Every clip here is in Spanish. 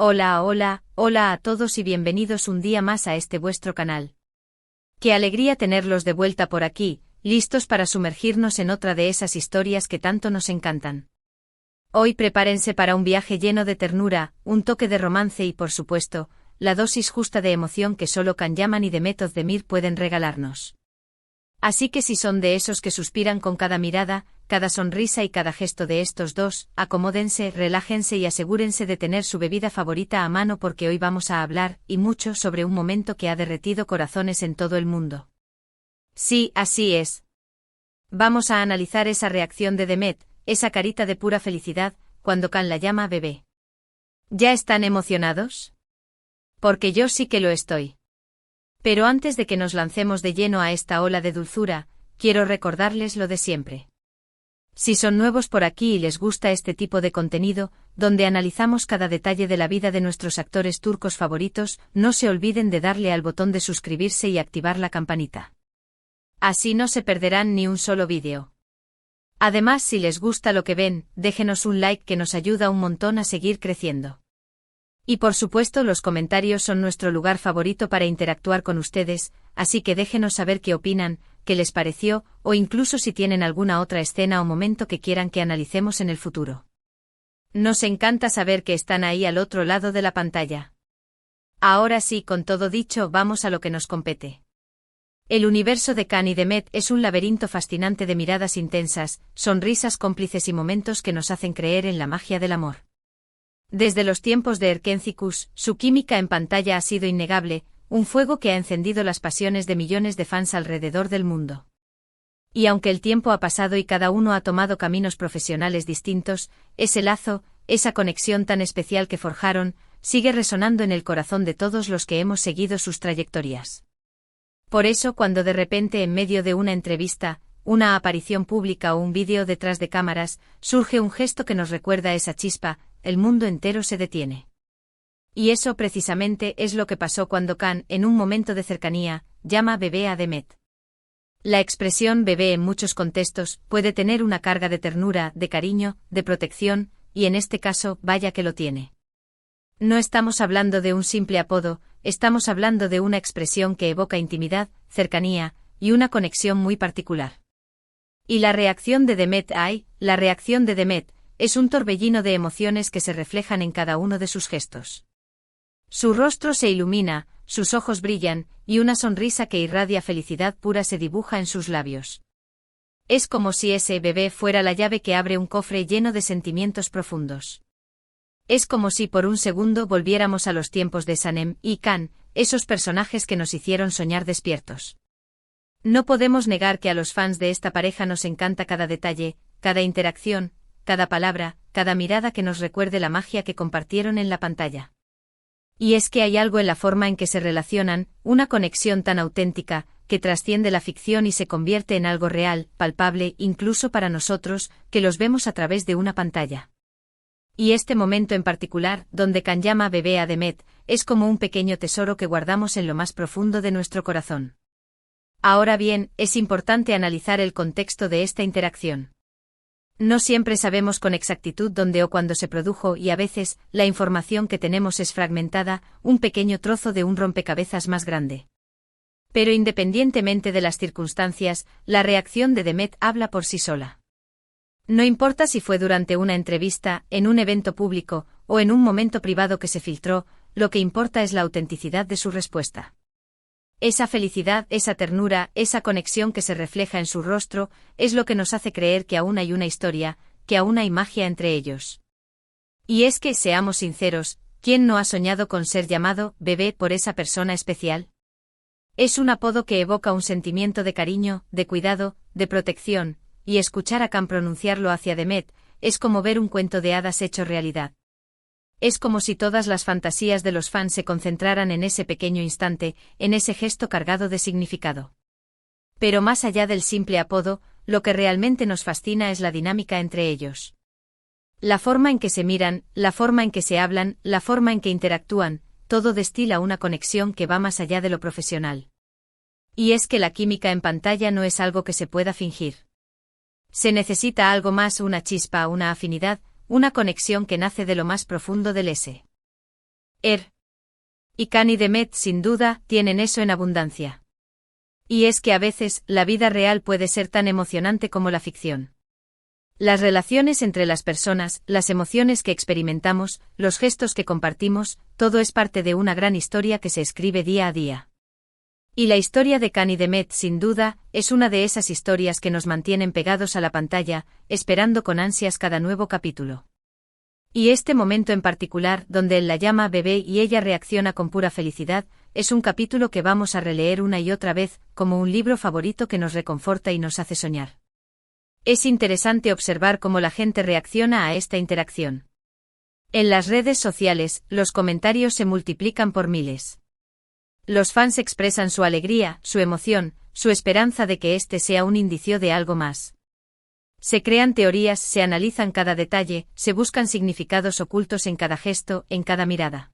Hola a todos y bienvenidos un día más a este vuestro canal. Qué alegría tenerlos de vuelta por aquí, listos para sumergirnos en otra de esas historias que tanto nos encantan. Hoy prepárense para un viaje lleno de ternura, un toque de romance y por supuesto, la dosis justa de emoción que solo Can Yaman y Demet Özdemir pueden regalarnos. Así que si son de esos que suspiran con cada mirada, cada sonrisa y cada gesto de estos dos, acomódense, relájense y asegúrense de tener su bebida favorita a mano porque hoy vamos a hablar, y mucho, sobre un momento que ha derretido corazones en todo el mundo. Sí, así es. Vamos a analizar esa reacción de Demet, esa carita de pura felicidad, cuando Can la llama bebé. ¿Ya están emocionados? Porque yo sí que lo estoy. Pero antes de que nos lancemos de lleno a esta ola de dulzura, quiero recordarles lo de siempre. Si son nuevos por aquí y les gusta este tipo de contenido, donde analizamos cada detalle de la vida de nuestros actores turcos favoritos, no se olviden de darle al botón de suscribirse y activar la campanita. Así no se perderán ni un solo vídeo. Además, si les gusta lo que ven, déjenos un like que nos ayuda un montón a seguir creciendo. Y por supuesto los comentarios son nuestro lugar favorito para interactuar con ustedes, así que déjenos saber qué opinan, qué les pareció, o incluso si tienen alguna otra escena o momento que quieran que analicemos en el futuro. Nos encanta saber que están ahí al otro lado de la pantalla. Ahora sí, con todo dicho, vamos a lo que nos compete. El universo de Can y Demet es un laberinto fascinante de miradas intensas, sonrisas cómplices y momentos que nos hacen creer en la magia del amor. Desde los tiempos de Erkencikus, su química en pantalla ha sido innegable, un fuego que ha encendido las pasiones de millones de fans alrededor del mundo. Y aunque el tiempo ha pasado y cada uno ha tomado caminos profesionales distintos, ese lazo, esa conexión tan especial que forjaron, sigue resonando en el corazón de todos los que hemos seguido sus trayectorias. Por eso, cuando de repente en medio de una entrevista, una aparición pública o un vídeo detrás de cámaras, surge un gesto que nos recuerda esa chispa, el mundo entero se detiene. Y eso precisamente es lo que pasó cuando Can, en un momento de cercanía, llama bebé a Demet. La expresión bebé en muchos contextos puede tener una carga de ternura, de cariño, de protección, y en este caso, vaya que lo tiene. No estamos hablando de un simple apodo, estamos hablando de una expresión que evoca intimidad, cercanía, y una conexión muy particular. Y la reacción de Demet es un torbellino de emociones que se reflejan en cada uno de sus gestos. Su rostro se ilumina, sus ojos brillan, y una sonrisa que irradia felicidad pura se dibuja en sus labios. Es como si ese bebé fuera la llave que abre un cofre lleno de sentimientos profundos. Es como si por un segundo volviéramos a los tiempos de Sanem y Can, esos personajes que nos hicieron soñar despiertos. No podemos negar que a los fans de esta pareja nos encanta cada detalle, cada interacción, cada palabra, cada mirada que nos recuerde la magia que compartieron en la pantalla. Y es que hay algo en la forma en que se relacionan, una conexión tan auténtica, que trasciende la ficción y se convierte en algo real, palpable, incluso para nosotros, que los vemos a través de una pantalla. Y este momento en particular, donde Can llama bebé a Demet, es como un pequeño tesoro que guardamos en lo más profundo de nuestro corazón. Ahora bien, es importante analizar el contexto de esta interacción. No siempre sabemos con exactitud dónde o cuándo se produjo y a veces, la información que tenemos es fragmentada, un pequeño trozo de un rompecabezas más grande. Pero independientemente de las circunstancias, la reacción de Demet habla por sí sola. No importa si fue durante una entrevista, en un evento público, o en un momento privado que se filtró, lo que importa es la autenticidad de su respuesta. Esa felicidad, esa ternura, esa conexión que se refleja en su rostro, es lo que nos hace creer que aún hay una historia, que aún hay magia entre ellos. Y es que, seamos sinceros, ¿quién no ha soñado con ser llamado bebé por esa persona especial? Es un apodo que evoca un sentimiento de cariño, de cuidado, de protección, y escuchar a Can pronunciarlo hacia Demet, es como ver un cuento de hadas hecho realidad. Es como si todas las fantasías de los fans se concentraran en ese pequeño instante, en ese gesto cargado de significado. Pero más allá del simple apodo, lo que realmente nos fascina es la dinámica entre ellos. La forma en que se miran, la forma en que se hablan, la forma en que interactúan, todo destila una conexión que va más allá de lo profesional. Y es que la química en pantalla no es algo que se pueda fingir. Se necesita algo más, una chispa, una afinidad, una conexión que nace de lo más profundo del ese. Y Can y Demet, sin duda, tienen eso en abundancia. Y es que a veces, la vida real puede ser tan emocionante como la ficción. Las relaciones entre las personas, las emociones que experimentamos, los gestos que compartimos, todo es parte de una gran historia que se escribe día a día. Y la historia de Can y Demet, sin duda, es una de esas historias que nos mantienen pegados a la pantalla, esperando con ansias cada nuevo capítulo. Y este momento en particular, donde él la llama bebé y ella reacciona con pura felicidad, es un capítulo que vamos a releer una y otra vez, como un libro favorito que nos reconforta y nos hace soñar. Es interesante observar cómo la gente reacciona a esta interacción. En las redes sociales, los comentarios se multiplican por miles. Los fans expresan su alegría, su emoción, su esperanza de que este sea un indicio de algo más. Se crean teorías, se analizan cada detalle, se buscan significados ocultos en cada gesto, en cada mirada.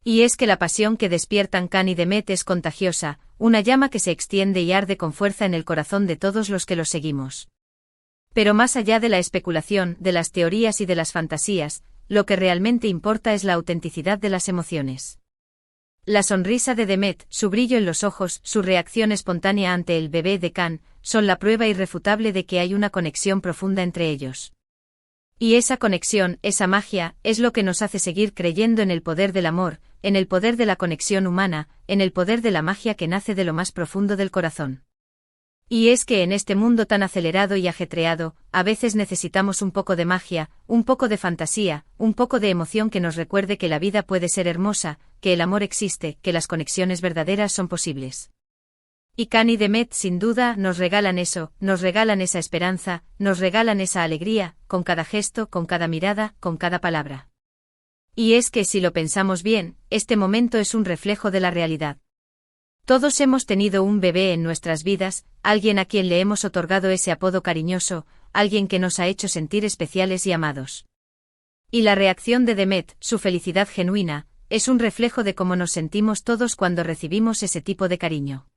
Y es que la pasión que despiertan Can y Demet es contagiosa, una llama que se extiende y arde con fuerza en el corazón de todos los que los seguimos. Pero más allá de la especulación, de las teorías y de las fantasías, lo que realmente importa es la autenticidad de las emociones. La sonrisa de Demet, su brillo en los ojos, su reacción espontánea ante el bebé de Can, son la prueba irrefutable de que hay una conexión profunda entre ellos. Y esa conexión, esa magia, es lo que nos hace seguir creyendo en el poder del amor, en el poder de la conexión humana, en el poder de la magia que nace de lo más profundo del corazón. Y es que en este mundo tan acelerado y ajetreado, a veces necesitamos un poco de magia, un poco de fantasía, un poco de emoción que nos recuerde que la vida puede ser hermosa, que el amor existe, que las conexiones verdaderas son posibles. Y Can y Demet sin duda nos regalan eso, nos regalan esa esperanza, nos regalan esa alegría, con cada gesto, con cada mirada, con cada palabra. Y es que si lo pensamos bien, este momento es un reflejo de la realidad. Todos hemos tenido un bebé en nuestras vidas, alguien a quien le hemos otorgado ese apodo cariñoso, alguien que nos ha hecho sentir especiales y amados. Y la reacción de Demet, su felicidad genuina, es un reflejo de cómo nos sentimos todos cuando recibimos ese tipo de cariño.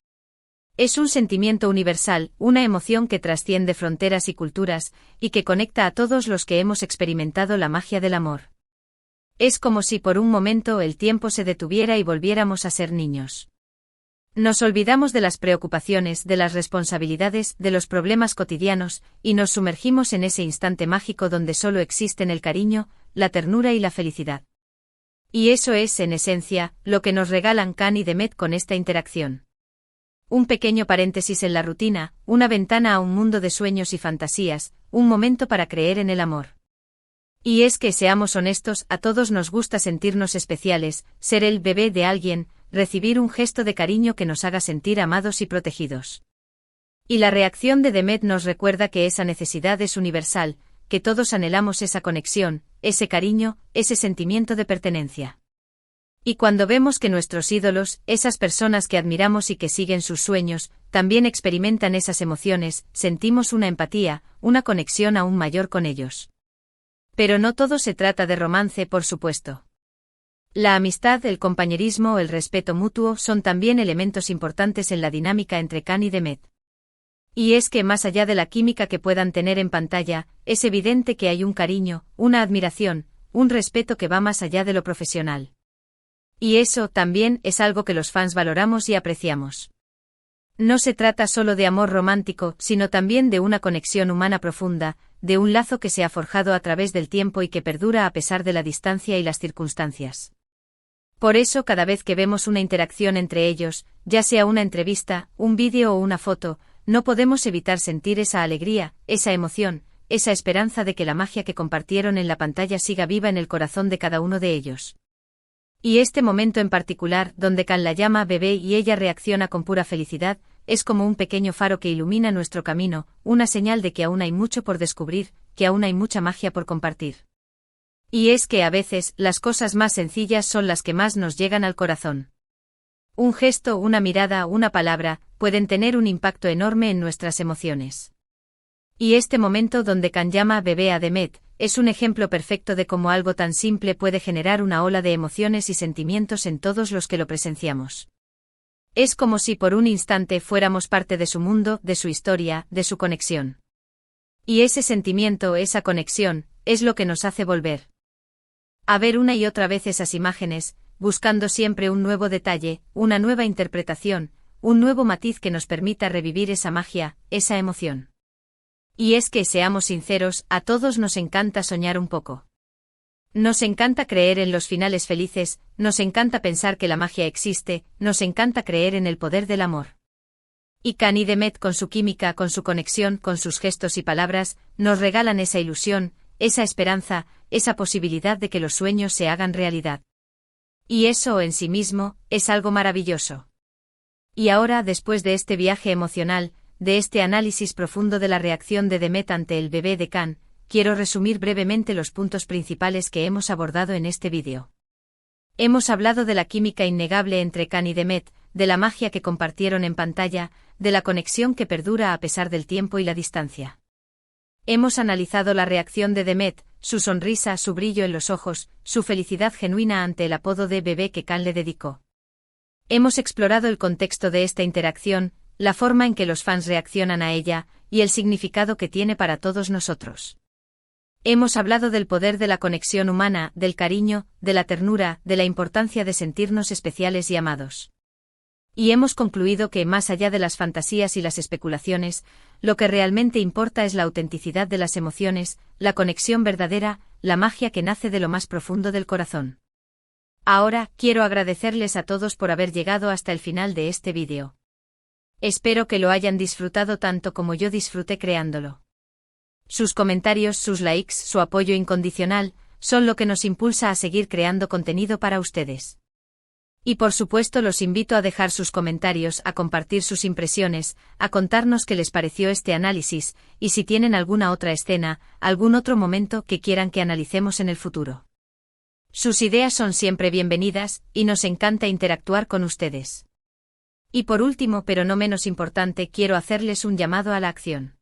Es un sentimiento universal, una emoción que trasciende fronteras y culturas, y que conecta a todos los que hemos experimentado la magia del amor. Es como si por un momento el tiempo se detuviera y volviéramos a ser niños. Nos olvidamos de las preocupaciones, de las responsabilidades, de los problemas cotidianos, y nos sumergimos en ese instante mágico donde solo existen el cariño, la ternura y la felicidad. Y eso es, en esencia, lo que nos regalan Can y Demet con esta interacción. Un pequeño paréntesis en la rutina, una ventana a un mundo de sueños y fantasías, un momento para creer en el amor. Y es que, seamos honestos, a todos nos gusta sentirnos especiales, ser el bebé de alguien, recibir un gesto de cariño que nos haga sentir amados y protegidos. Y la reacción de Demet nos recuerda que esa necesidad es universal, que todos anhelamos esa conexión, ese cariño, ese sentimiento de pertenencia. Y cuando vemos que nuestros ídolos, esas personas que admiramos y que siguen sus sueños, también experimentan esas emociones, sentimos una empatía, una conexión aún mayor con ellos. Pero no todo se trata de romance, por supuesto. La amistad, el compañerismo, el respeto mutuo son también elementos importantes en la dinámica entre Can y Demet. Y es que más allá de la química que puedan tener en pantalla, es evidente que hay un cariño, una admiración, un respeto que va más allá de lo profesional. Y eso, también, es algo que los fans valoramos y apreciamos. No se trata solo de amor romántico, sino también de una conexión humana profunda, de un lazo que se ha forjado a través del tiempo y que perdura a pesar de la distancia y las circunstancias. Por eso cada vez que vemos una interacción entre ellos, ya sea una entrevista, un vídeo o una foto, no podemos evitar sentir esa alegría, esa emoción, esa esperanza de que la magia que compartieron en la pantalla siga viva en el corazón de cada uno de ellos. Y este momento en particular, donde Can la llama bebé y ella reacciona con pura felicidad, es como un pequeño faro que ilumina nuestro camino, una señal de que aún hay mucho por descubrir, que aún hay mucha magia por compartir. Y es que a veces, las cosas más sencillas son las que más nos llegan al corazón. Un gesto, una mirada, una palabra, pueden tener un impacto enorme en nuestras emociones. Y este momento donde Can llama bebé a Demet, es un ejemplo perfecto de cómo algo tan simple puede generar una ola de emociones y sentimientos en todos los que lo presenciamos. Es como si por un instante fuéramos parte de su mundo, de su historia, de su conexión. Y ese sentimiento, esa conexión, es lo que nos hace volver. A ver una y otra vez esas imágenes, buscando siempre un nuevo detalle, una nueva interpretación, un nuevo matiz que nos permita revivir esa magia, esa emoción. Y es que, seamos sinceros, a todos nos encanta soñar un poco. Nos encanta creer en los finales felices, nos encanta pensar que la magia existe, nos encanta creer en el poder del amor. Y Can y Demet, con su química, con su conexión, con sus gestos y palabras, nos regalan esa ilusión, esa esperanza, esa posibilidad de que los sueños se hagan realidad. Y eso en sí mismo es algo maravilloso. Y ahora, después de este viaje emocional, de este análisis profundo de la reacción de Demet ante el bebé de Can, quiero resumir brevemente los puntos principales que hemos abordado en este vídeo. Hemos hablado de la química innegable entre Can y Demet, de la magia que compartieron en pantalla, de la conexión que perdura a pesar del tiempo y la distancia. Hemos analizado la reacción de Demet, su sonrisa, su brillo en los ojos, su felicidad genuina ante el apodo de bebé que Can le dedicó. Hemos explorado el contexto de esta interacción, la forma en que los fans reaccionan a ella, y el significado que tiene para todos nosotros. Hemos hablado del poder de la conexión humana, del cariño, de la ternura, de la importancia de sentirnos especiales y amados. Y hemos concluido que, más allá de las fantasías y las especulaciones, lo que realmente importa es la autenticidad de las emociones, la conexión verdadera, la magia que nace de lo más profundo del corazón. Ahora, quiero agradecerles a todos por haber llegado hasta el final de este vídeo. Espero que lo hayan disfrutado tanto como yo disfruté creándolo. Sus comentarios, sus likes, su apoyo incondicional, son lo que nos impulsa a seguir creando contenido para ustedes. Y por supuesto los invito a dejar sus comentarios, a compartir sus impresiones, a contarnos qué les pareció este análisis, y si tienen alguna otra escena, algún otro momento que quieran que analicemos en el futuro. Sus ideas son siempre bienvenidas, y nos encanta interactuar con ustedes. Y por último, pero no menos importante, quiero hacerles un llamado a la acción.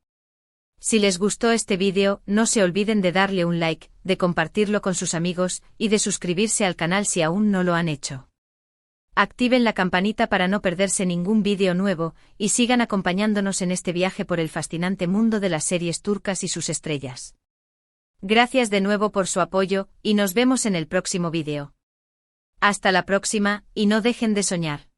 Si les gustó este vídeo, no se olviden de darle un like, de compartirlo con sus amigos, y de suscribirse al canal si aún no lo han hecho. Activen la campanita para no perderse ningún vídeo nuevo, y sigan acompañándonos en este viaje por el fascinante mundo de las series turcas y sus estrellas. Gracias de nuevo por su apoyo, y nos vemos en el próximo vídeo. Hasta la próxima, y no dejen de soñar.